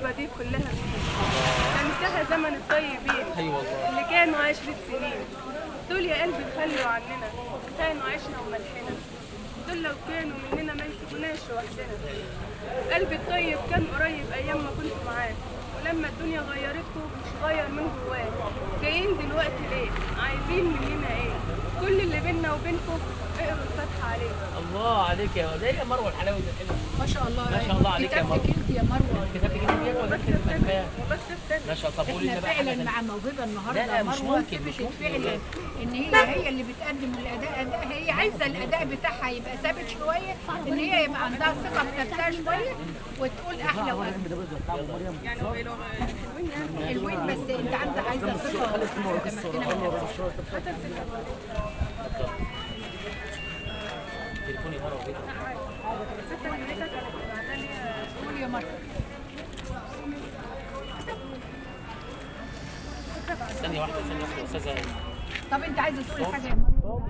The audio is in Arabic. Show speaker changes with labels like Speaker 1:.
Speaker 1: الطيبة دي كلها فيه. انتهى زمن الطيبين
Speaker 2: ايوه والله.
Speaker 1: اللي كانوا 10 سنين. دول يا قلبي خلوا عننا، كانوا عشنا وملحنا. دول لو كانوا مننا ما يسيبوناش لوحدنا. قلبي الطيب كان قريب ايام ما كنت معاه، ولما الدنيا غيرته مش غير من جواه. جايين دلوقتي ليه؟ عايزين مننا ايه؟ كل اللي بينا وبينكم اقروا الفاتحة عليه.
Speaker 2: الله عليك يا ولد، ايه يا مروه الحلاوه دي الحلوه؟
Speaker 3: ما شاء الله.
Speaker 2: ما شاء الله عليك يا مروه.
Speaker 3: كتابتك انت يا مروه.
Speaker 2: كتابتك انت دي ولا كتابتك الفنان؟
Speaker 1: والله كتبت
Speaker 2: ما شاء الله. طب قولي
Speaker 3: احنا
Speaker 2: لنا بقى
Speaker 3: فعلا
Speaker 2: حاجه
Speaker 3: مع موهبه النهارده.
Speaker 2: لا، مش
Speaker 3: مروه
Speaker 2: ممكن، مش
Speaker 3: ثبتت
Speaker 2: ممكن.
Speaker 3: فعلا ان هي اللي بتقدم الاداء. هي عايزه الاداء بتاعها يبقى ثابت شويه، ان هي يبقى عندها ثقه بنفسها شويه وتقول احلى واجمل.
Speaker 1: يعني هو حلوين يعني.
Speaker 3: حلوين، بس انت عندك عايزه ثقه متمكنه.
Speaker 2: تليفوني مروه كده.
Speaker 1: ستة جنيه كانت بعتها لي.
Speaker 3: قول يا مروه.
Speaker 2: ثانيه واحده يا استاذه.
Speaker 3: طب انت عايزه تقولي حاجه يا مروه؟